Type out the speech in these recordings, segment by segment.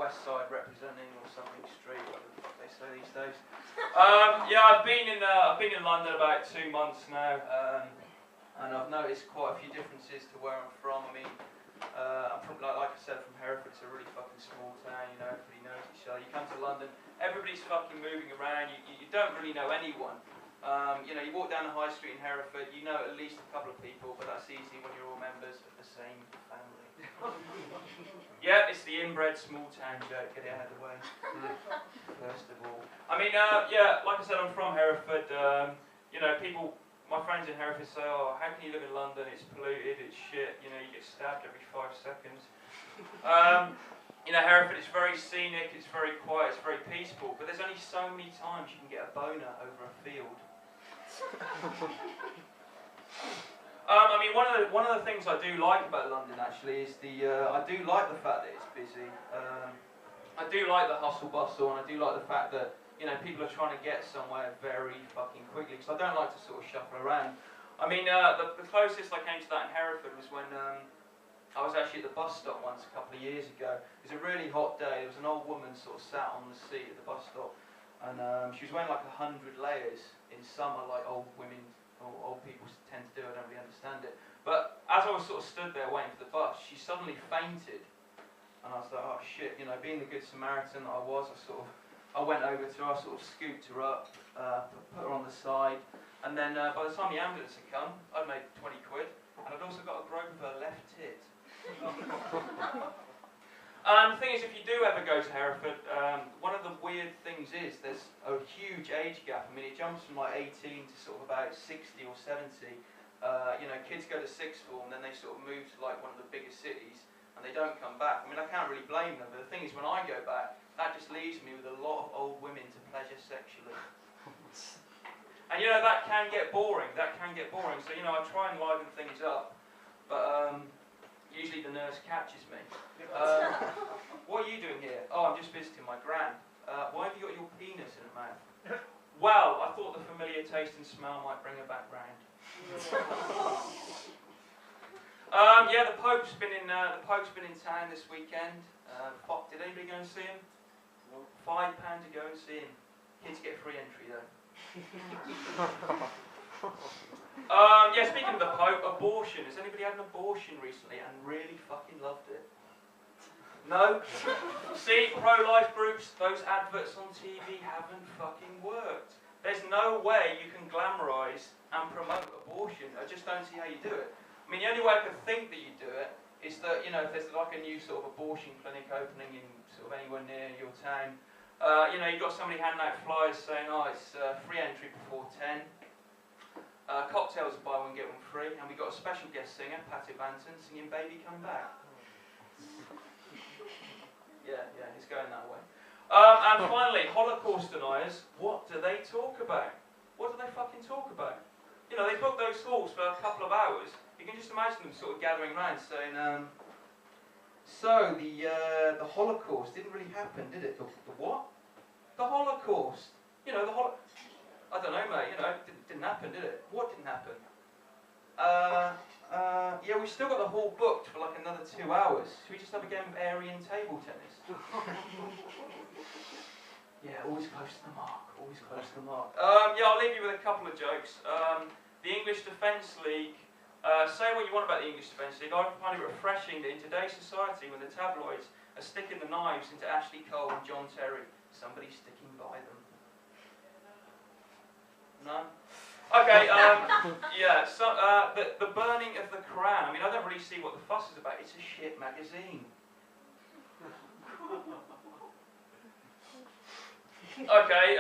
West Side representing or something street, whatever the fuck they say these days. Yeah, I've been in London about 2 months now, and I've noticed quite a few differences to where I'm from. I mean, I'm from, like I said, from Hereford. It's a really fucking small town. You know, everybody knows each other. You come to London, everybody's fucking moving around. You don't really know anyone. You know, you walk down the high street in Hereford, you know at least a couple of people, but that's easy when you're all members of the same family. Yeah, it's the inbred small town joke. Get it out of the way. First of all, I mean, yeah, like I said, I'm from Hereford. You know, people, my friends in Hereford say, "Oh, how can you live in London? It's polluted, it's shit. You know, you get stabbed every 5 seconds." You know, Hereford is very scenic. It's very quiet. It's very peaceful. But there's only so many times you can get a boner over a field. I mean, one of the things I do like about London actually is I do like the fact that it's busy. I do like the hustle bustle, and I do like the fact that, you know, people are trying to get somewhere very fucking quickly. Because I don't like to sort of shuffle around. I mean, the closest I came to that in Hereford was when I was actually at the bus stop once a couple of years ago. It was a really hot day. There was an old woman sort of sat on the seat at the bus stop, and she was wearing like 100 layers in summer, like old women or old people tend to do. I don't really understand it. But as I was sort of stood there waiting for the bus, she suddenly fainted, and I was like, oh shit, you know, being the good Samaritan that I was, I went over to her, I sort of scooped her up, put her on the side, and then by the time the ambulance had come, I'd made 20 quid, and I'd also got a grope of her left tit. And the thing is, if you do ever go to Hereford, one of the weird things is there's a huge age gap. I mean, it jumps from like 18 to sort of about 60 or 70. You know, kids go to sixth form, then they sort of move to like one of the bigger cities, and they don't come back. I mean, I can't really blame them, but the thing is, when I go back, that just leaves me with a lot of old women to pleasure sexually. And you know, that can get boring. So, you know, I try and liven things up, but usually the nurse catches me. What are you doing here? Oh, I'm just visiting my gran. Why have you got your penis in her mouth? Well, I thought the familiar taste and smell might bring her back round. Yeah, the Pope's been in town this weekend. Did anybody go and see him? £5 to go and see him. Kids get free entry though. Yeah, speaking of the Pope, abortion. Has anybody had an abortion recently and really fucking loved it? No? See, pro-life groups, those adverts on TV haven't fucking worked. There's no way you can glamorise and promote abortion. I just don't see how you do it. I mean, the only way I could think that you do it is that, you know, if there's like a new sort of abortion clinic opening in sort of anywhere near your town, you know, you've got somebody handing out flyers saying, oh, it's free entry before 10. Cocktails buy one get one free, and we've got a special guest singer, Patty Banton, singing Baby Come Back. Yeah, it's going that way. And finally, Holocaust deniers, what do they talk about? What do they fucking talk about? You know, they book those halls for a couple of hours. You can just imagine them sort of gathering around saying, so the Holocaust didn't really happen, did it? The what? The Holocaust. You know, I don't know, mate, you know, it didn't happen, did it? What didn't happen? Yeah, we've still got the hall booked for like another 2 hours. Should we just have a game of Aryan table tennis? Yeah, always close to the mark, always close to the mark. Yeah, I'll leave you with a couple of jokes. The English Defence League, say what you want about the English Defence League. I find it refreshing that in today's society, when the tabloids are sticking the knives into Ashley Cole and John Terry, somebody's sticking by them. No? Okay, yeah, so the burning of the Quran, I mean, I don't really see what the fuss is about. It's a shit magazine. Okay,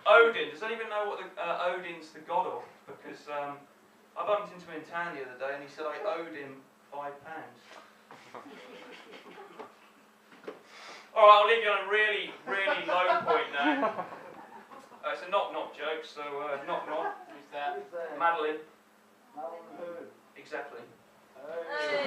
Odin. Does anyone know what Odin's the god of? Because I bumped into him in town the other day and he said I owed him £5. Alright, I'll leave you on a really, really low point now. It's a knock-knock joke, so knock-knock. Who's that? Madeline. Madeline who? Exactly. Hey.